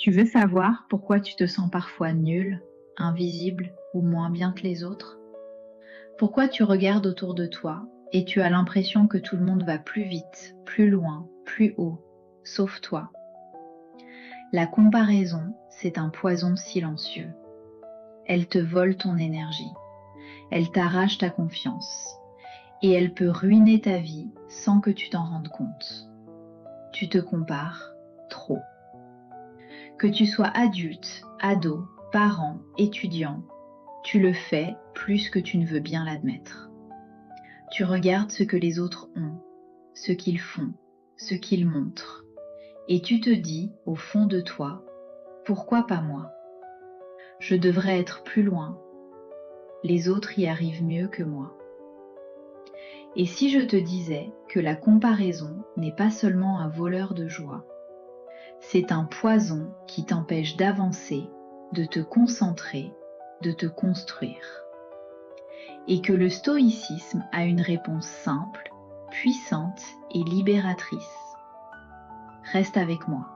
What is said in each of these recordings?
Tu veux savoir pourquoi tu te sens parfois nul, invisible ou moins bien que les autres? Pourquoi tu regardes autour de toi et tu as l'impression que tout le monde va plus vite, plus loin, plus haut, sauf toi? La comparaison, c'est un poison silencieux. Elle te vole ton énergie, elle t'arrache ta confiance et elle peut ruiner ta vie sans que tu t'en rendes compte. Tu te compares trop. Que tu sois adulte, ado, parent, étudiant, tu le fais plus que tu ne veux bien l'admettre. Tu regardes ce que les autres ont, ce qu'ils font, ce qu'ils montrent, et tu te dis au fond de toi, pourquoi pas moi? Je devrais être plus loin. Les autres y arrivent mieux que moi. Et si je te disais que la comparaison n'est pas seulement un voleur de joie, c'est un poison qui t'empêche d'avancer, de te concentrer, de te construire. Et que le stoïcisme a une réponse simple, puissante et libératrice. Reste avec moi.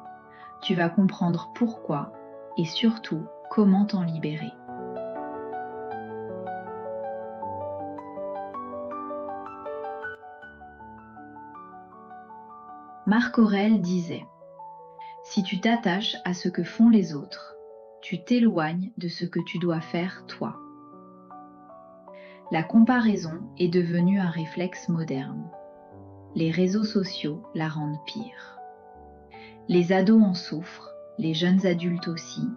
Tu vas comprendre pourquoi et surtout comment t'en libérer. Marc Aurèle disait: si tu t'attaches à ce que font les autres, tu t'éloignes de ce que tu dois faire toi. La comparaison est devenue un réflexe moderne. Les réseaux sociaux la rendent pire. Les ados en souffrent, les jeunes adultes aussi,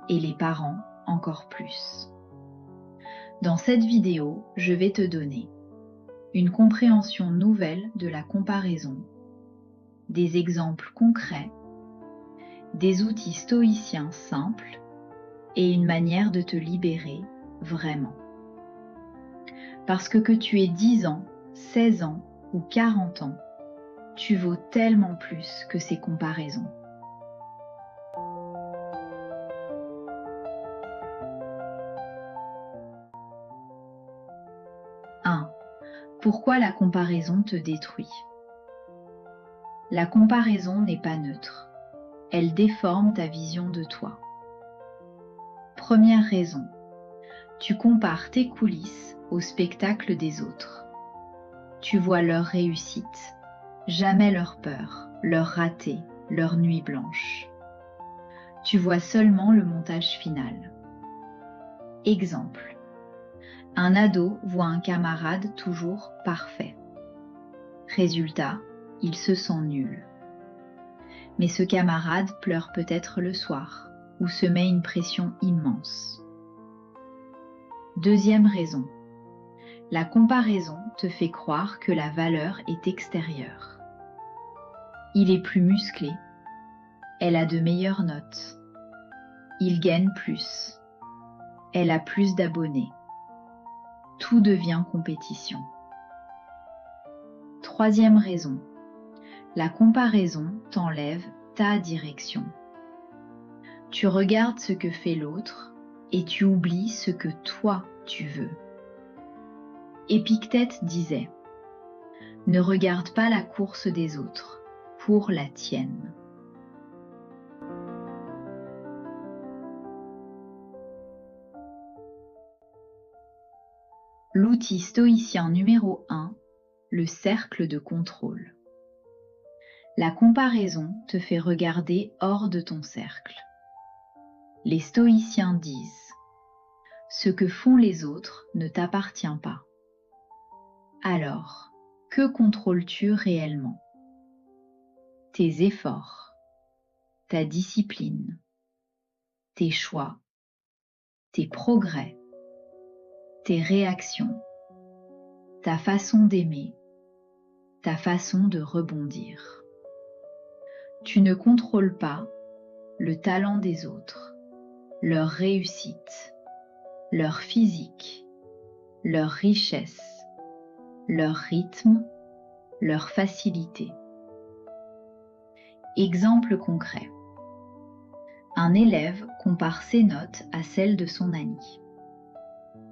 et les parents encore plus. Dans cette vidéo, je vais te donner une compréhension nouvelle de la comparaison, des exemples concrets, des outils stoïciens simples et une manière de te libérer vraiment. Parce que tu aies 10 ans, 16 ans ou 40 ans, tu vaux tellement plus que ces comparaisons. Pourquoi la comparaison te détruit? La comparaison n'est pas neutre. Elle déforme ta vision de toi. Première raison, tu compares tes coulisses au spectacle des autres. Tu vois leur réussite, jamais leur peur, leur raté, leur nuit blanche. Tu vois seulement le montage final. Exemple. Un ado voit un camarade toujours parfait. Résultat, il se sent nul. Mais ce camarade pleure peut-être le soir ou se met une pression immense. Deuxième raison, la comparaison te fait croire que la valeur est extérieure. Il est plus musclé, elle a de meilleures notes, il gagne plus, elle a plus d'abonnés. Tout devient compétition. Troisième raison, la comparaison t'enlève ta direction. Tu regardes ce que fait l'autre et tu oublies ce que toi tu veux. Épictète disait: ne regarde pas la course des autres, cours la tienne. L'outil stoïcien numéro 1, le cercle de contrôle. La comparaison te fait regarder hors de ton cercle. Les stoïciens disent: ce que font les autres ne t'appartient pas. Alors, que contrôles-tu réellement? Tes efforts, ta discipline, tes choix, tes progrès, tes réactions, ta façon d'aimer, ta façon de rebondir. Tu ne contrôles pas le talent des autres, leur réussite, leur physique, leur richesse, leur rythme, leur facilité. Exemple concret. Un élève compare ses notes à celles de son ami.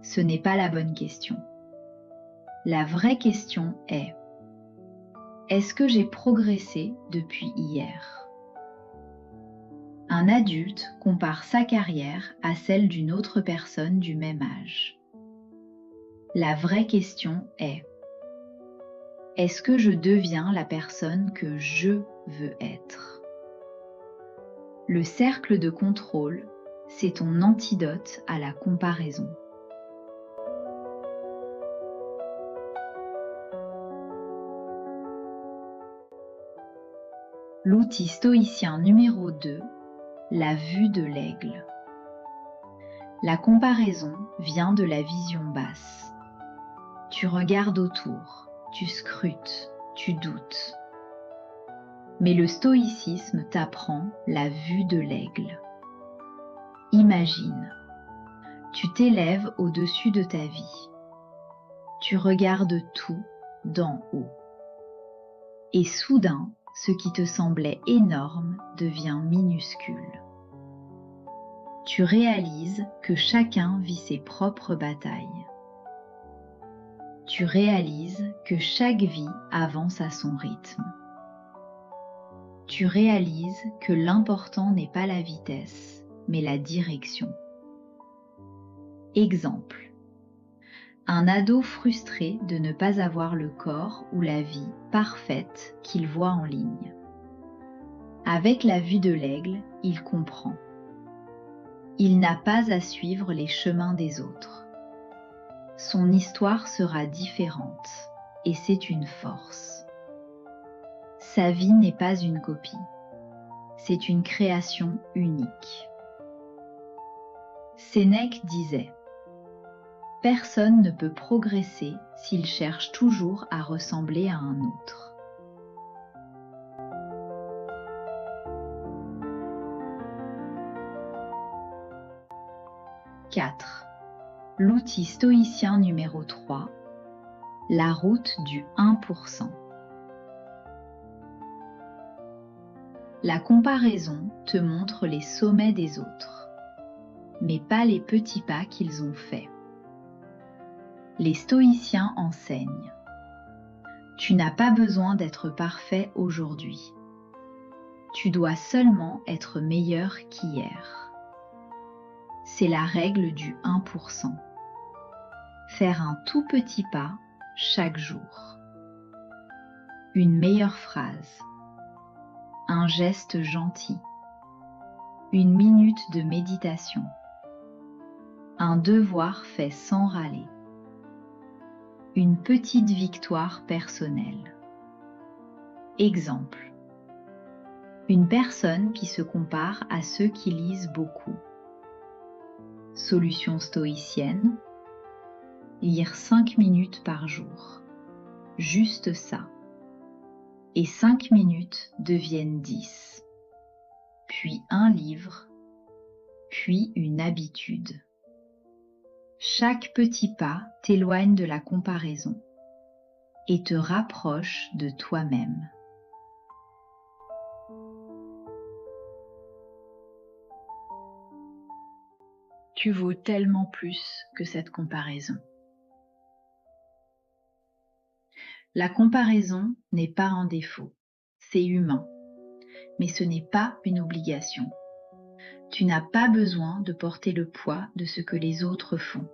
Ce n'est pas la bonne question. La vraie question est: est-ce que j'ai progressé depuis hier? Un adulte compare sa carrière à celle d'une autre personne du même âge. La vraie question est: est-ce que je deviens la personne que je veux être? Le cercle de contrôle, c'est ton antidote à la comparaison. L'outil stoïcien numéro 2, la vue de l'aigle. La comparaison vient de la vision basse. Tu regardes autour, tu scrutes, tu doutes. Mais le stoïcisme t'apprend la vue de l'aigle. Imagine, tu t'élèves au-dessus de ta vie. Tu regardes tout d'en haut. Et soudain, ce qui te semblait énorme devient minuscule. Tu réalises que chacun vit ses propres batailles. Tu réalises que chaque vie avance à son rythme. Tu réalises que l'important n'est pas la vitesse, mais la direction. Exemple. Un ado frustré de ne pas avoir le corps ou la vie parfaite qu'il voit en ligne. Avec la vue de l'aigle, il comprend. Il n'a pas à suivre les chemins des autres. Son histoire sera différente, et c'est une force. Sa vie n'est pas une copie, c'est une création unique. Sénèque disait: personne ne peut progresser s'il cherche toujours à ressembler à un autre. « 4. L'outil stoïcien numéro 3, la route du 1%. La comparaison te montre les sommets des autres, mais pas les petits pas qu'ils ont faits. Les stoïciens enseignent: tu n'as pas besoin d'être parfait aujourd'hui. Tu dois seulement être meilleur qu'hier. C'est la règle du 1%. Faire un tout petit pas chaque jour. Une meilleure phrase. Un geste gentil. Une minute de méditation. Un devoir fait sans râler. Une petite victoire personnelle. Exemple. Une personne qui se compare à ceux qui lisent beaucoup. Solution stoïcienne: lire 5 minutes par jour. Juste ça. Et 5 minutes deviennent 10. Puis un livre. Puis une habitude. Chaque petit pas t'éloigne de la comparaison et te rapproche de toi-même. Tu vaux tellement plus que cette comparaison. La comparaison n'est pas un défaut, c'est humain, mais ce n'est pas une obligation. Tu n'as pas besoin de porter le poids de ce que les autres font.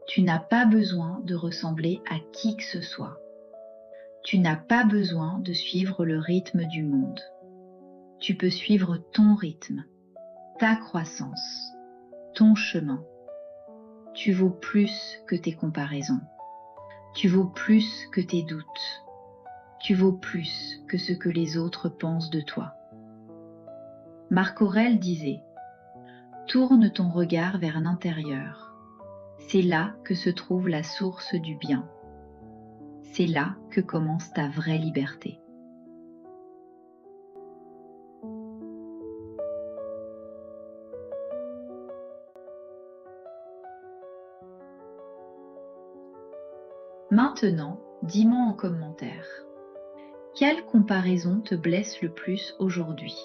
Tu n'as pas besoin de ressembler à qui que ce soit. Tu n'as pas besoin de suivre le rythme du monde. Tu peux suivre ton rythme, ta croissance, ton chemin. Tu vaux plus que tes comparaisons. Tu vaux plus que tes doutes. Tu vaux plus que ce que les autres pensent de toi. Marc Aurèle disait: tourne ton regard vers l'intérieur. C'est là que se trouve la source du bien. C'est là que commence ta vraie liberté. Maintenant, dis-moi en commentaire, quelle comparaison te blesse le plus aujourd'hui?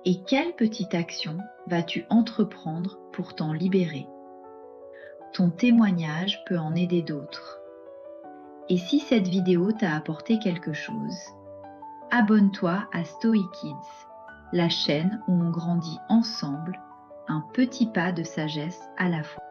Et quelle petite action vas-tu entreprendre pour t'en libérer? Ton témoignage peut en aider d'autres. Et si cette vidéo t'a apporté quelque chose, abonne-toi à Stoic Kids, la chaîne où on grandit ensemble, un petit pas de sagesse à la fois.